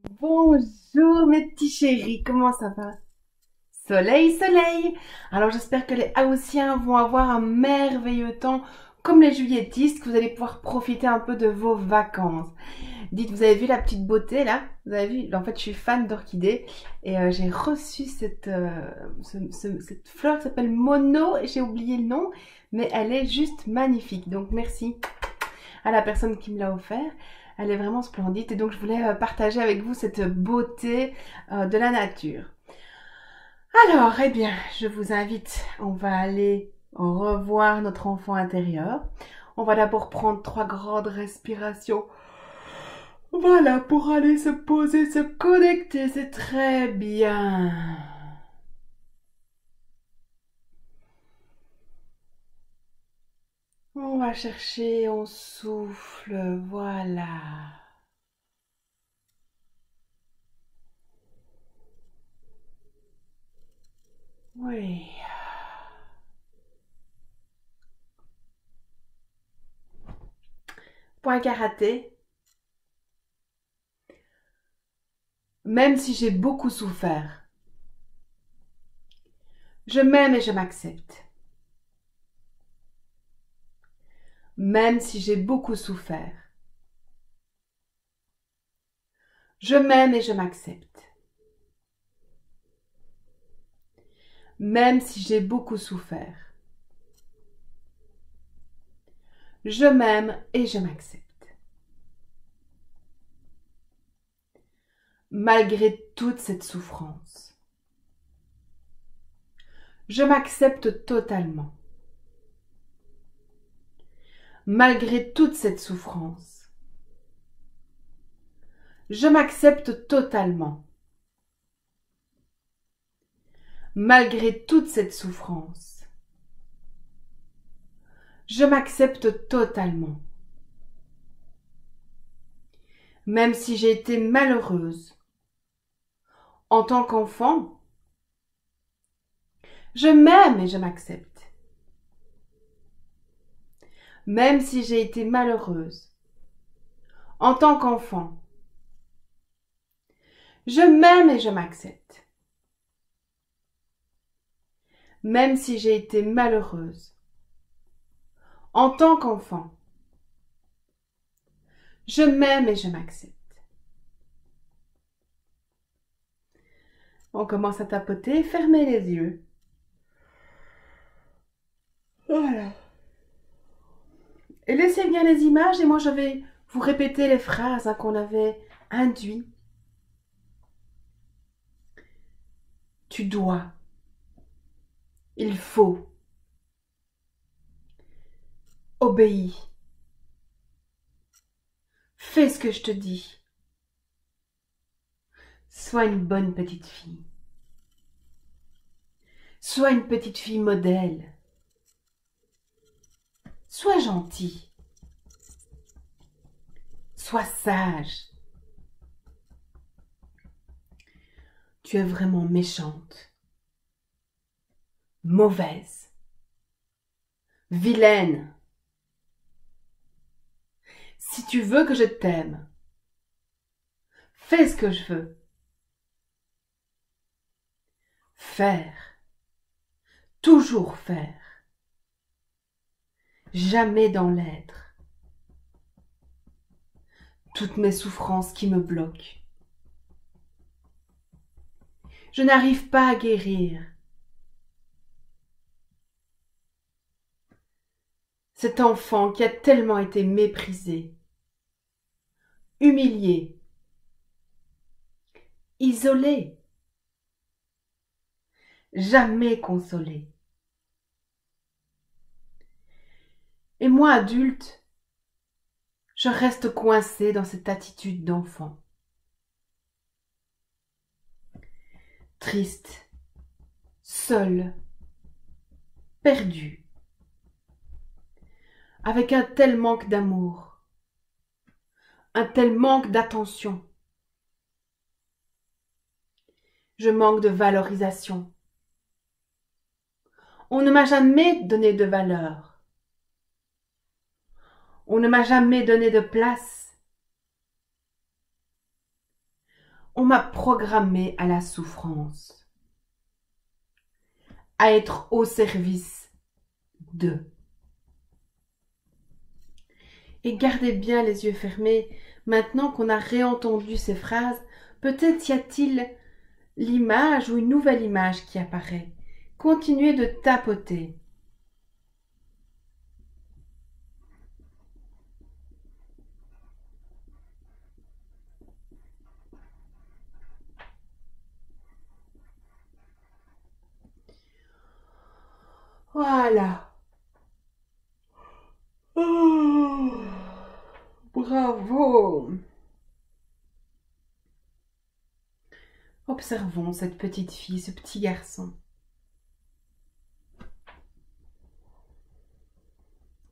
Bonjour mes petits chéris, comment ça va? Soleil, soleil! Alors j'espère que les Haussiens vont avoir un merveilleux temps comme les juilletistes, que vous allez pouvoir profiter un peu de vos vacances. Dites, vous avez vu la petite beauté là? Vous avez vu? En fait, je suis fan d'orchidées et j'ai reçu cette fleur qui s'appelle Mono, et j'ai oublié le nom, mais elle est juste magnifique. Donc merci à la personne qui me l'a offert. Elle est vraiment splendide et donc je voulais partager avec vous cette beauté de la nature. Alors, eh bien, je vous invite, on va aller revoir notre enfant intérieur. On va d'abord prendre 3 grandes respirations. Voilà, pour aller se poser, se connecter, c'est très bien. On va chercher, on souffle, voilà. Oui. Point karaté. Même si j'ai beaucoup souffert, je m'aime et je m'accepte. Même si j'ai beaucoup souffert, je m'aime et je m'accepte. Même si j'ai beaucoup souffert, je m'aime et je m'accepte. Malgré toute cette souffrance, je m'accepte totalement. Malgré toute cette souffrance, je m'accepte totalement. Malgré toute cette souffrance, je m'accepte totalement. Même si j'ai été malheureuse en tant qu'enfant, je m'aime et je m'accepte. Même si j'ai été malheureuse en tant qu'enfant, je m'aime et je m'accepte. Même si j'ai été malheureuse en tant qu'enfant, je m'aime et je m'accepte. On commence à tapoter, fermez les yeux. Voilà. Et laissez bien les images et moi je vais vous répéter les phrases qu'on avait induites. Tu dois. Il faut. Obéis. Fais ce que je te dis. Sois une bonne petite fille. Sois une petite fille modèle. Sois gentil. Sois sage. Tu es vraiment méchante, mauvaise, vilaine. Si tu veux que je t'aime, fais ce que je veux. Faire, toujours faire, jamais dans l'être. Toutes mes souffrances qui me bloquent. Je n'arrive pas à guérir. Cet enfant qui a tellement été méprisé, humilié, isolé, jamais consolé. Et moi, adulte, je reste coincée dans cette attitude d'enfant. Triste, seule, perdue, avec un tel manque d'amour, un tel manque d'attention. Je manque de valorisation. On ne m'a jamais donné de valeur. On ne m'a jamais donné de place. On m'a programmé à la souffrance, à être au service de. Et gardez bien les yeux fermés, maintenant qu'on a réentendu ces phrases, peut-être y a-t-il l'image ou une nouvelle image qui apparaît. Continuez de tapoter. Voilà. Oh, bravo. Observons cette petite fille, ce petit garçon.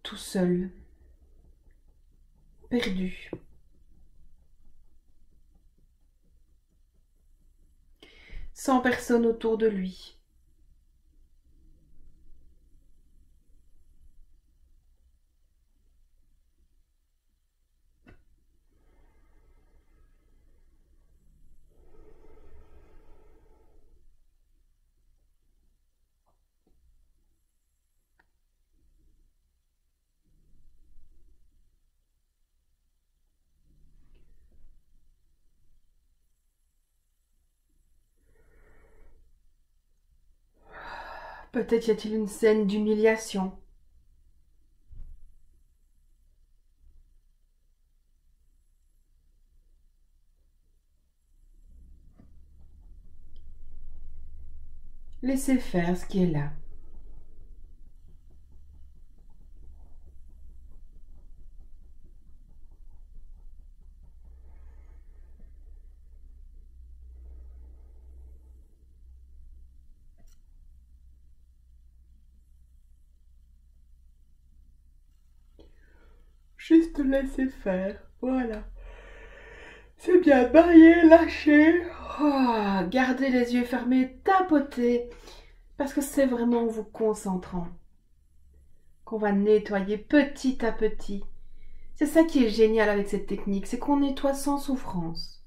Tout seul. Perdu. Sans personne autour de lui. Peut-être y a-t-il une scène d'humiliation. Laissez faire ce qui est là. Juste laisser faire, voilà. C'est bien, bailler, lâcher. Oh, gardez les yeux fermés, tapotez. Parce que c'est vraiment en vous concentrant qu'on va nettoyer petit à petit. C'est ça qui est génial avec cette technique, c'est qu'on nettoie sans souffrance.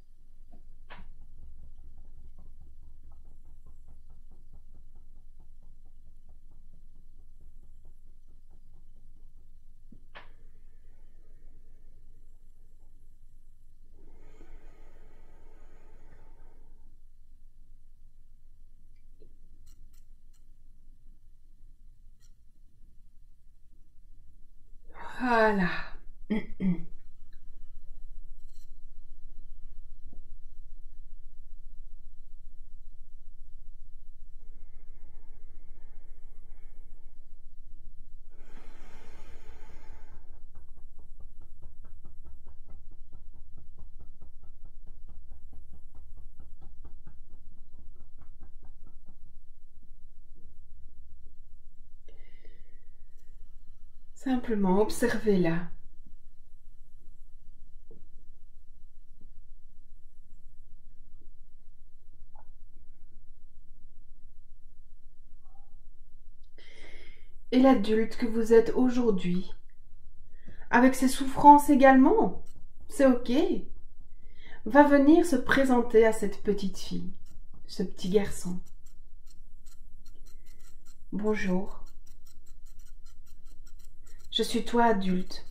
Voilà. Simplement observez-la. Et l'adulte que vous êtes aujourd'hui, avec ses souffrances également, c'est ok, va venir se présenter à cette petite fille, ce petit garçon. Bonjour. Je suis toi adulte.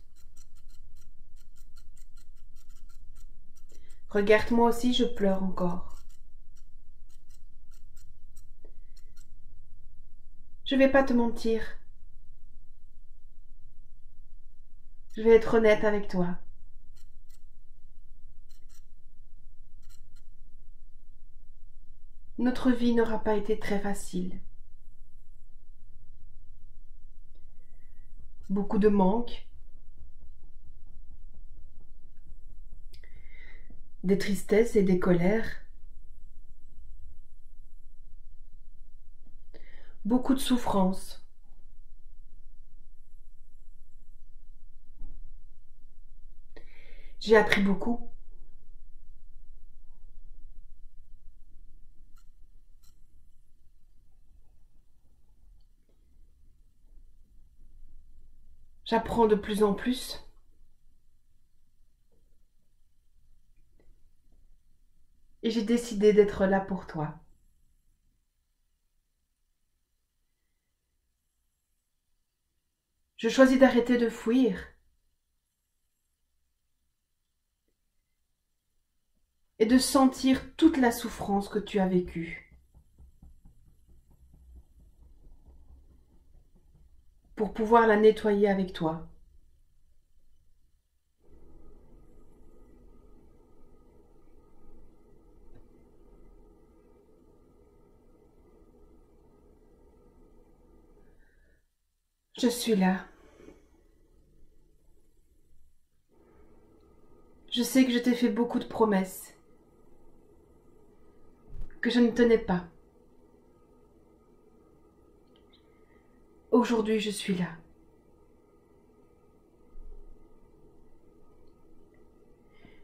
Regarde, moi aussi je pleure encore. Je vais pas te mentir. Je vais être honnête avec toi. Notre vie n'aura pas été très facile. Beaucoup de manques, des tristesses et des colères, beaucoup de souffrances. J'ai appris beaucoup. J'apprends de plus en plus. et j'ai décidé d'être là pour toi. Je choisis d'arrêter de fuir et de sentir toute la souffrance que tu as vécue pour pouvoir la nettoyer avec toi. Je suis là. Je sais que je t'ai fait beaucoup de promesses, que je ne tenais pas. Aujourd'hui, je suis là.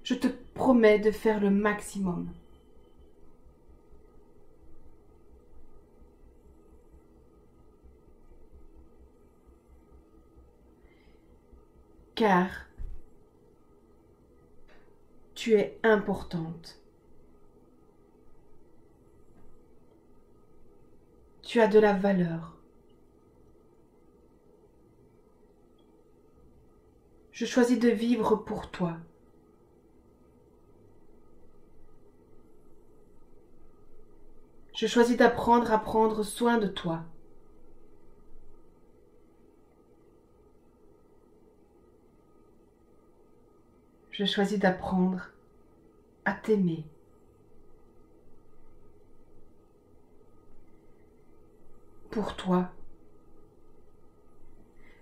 Je te promets de faire le maximum. Car tu es importante. Tu as de la valeur. Je choisis de vivre pour toi. Je choisis d'apprendre à prendre soin de toi. Je choisis d'apprendre à t'aimer. Pour toi,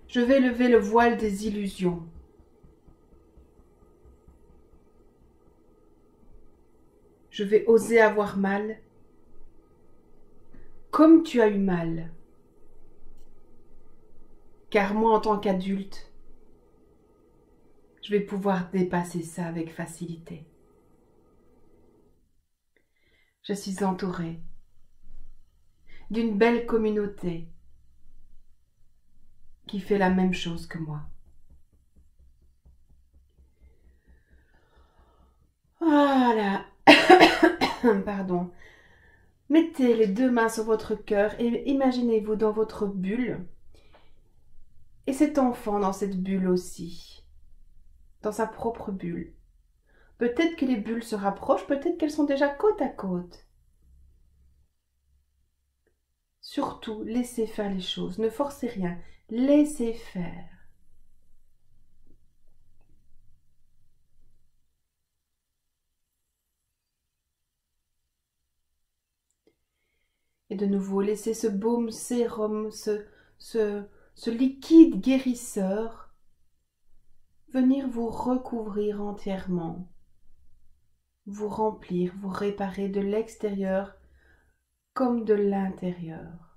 je vais lever le voile des illusions. Je vais oser avoir mal, comme tu as eu mal. Car moi, en tant qu'adulte, je vais pouvoir dépasser ça avec facilité. Je suis entourée d'une belle communauté qui fait la même chose que moi. Voilà. Pardon. Mettez les deux mains sur votre cœur et imaginez-vous dans votre bulle. Et cet enfant dans cette bulle aussi. Dans sa propre bulle. Peut-être que les bulles se rapprochent, peut-être qu'elles sont déjà côte à côte. Surtout, laissez faire les choses. Ne forcez rien. Laissez faire. Et de nouveau, laissez ce baume sérum, ce liquide guérisseur venir vous recouvrir entièrement, vous remplir, vous réparer de l'extérieur comme de l'intérieur.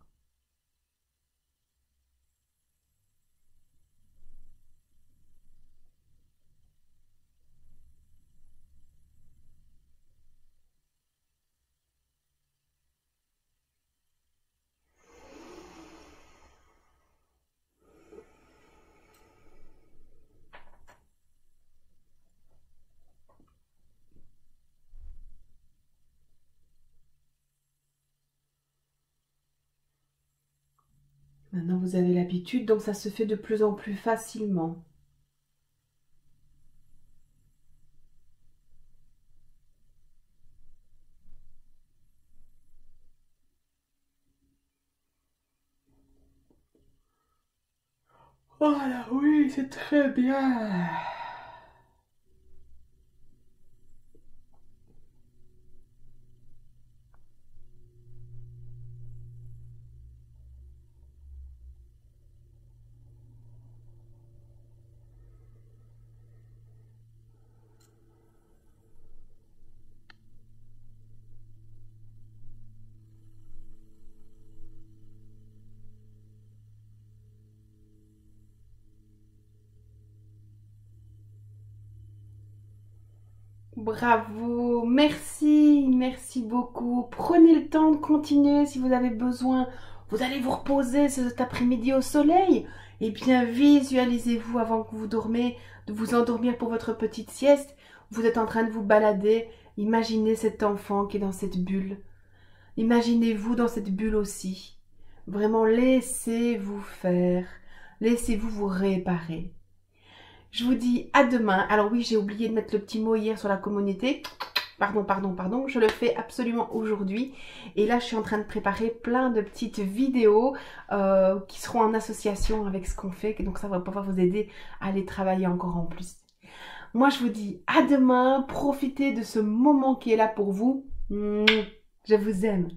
Maintenant, vous avez l'habitude, donc ça se fait de plus en plus facilement. Voilà, oui, c'est très bien. Bravo, merci, merci beaucoup. Prenez le temps de continuer si vous avez besoin. Vous allez vous reposer cet après-midi au soleil. Et bien, visualisez-vous avant que vous dormez, de vous endormir pour votre petite sieste. Vous êtes en train de vous balader Imaginez cet enfant qui est dans cette bulle. Imaginez-vous dans cette bulle aussi. Vraiment, laissez-vous faire. Laissez-vous vous réparer. Je vous dis à demain. Alors oui, j'ai oublié de mettre le petit mot hier sur la communauté. Pardon. Je le fais absolument aujourd'hui. Et là, je suis en train de préparer plein de petites vidéos qui seront en association avec ce qu'on fait. Donc ça va pouvoir vous aider à aller travailler encore en plus. Moi, je vous dis à demain. Profitez de ce moment qui est là pour vous. Je vous aime.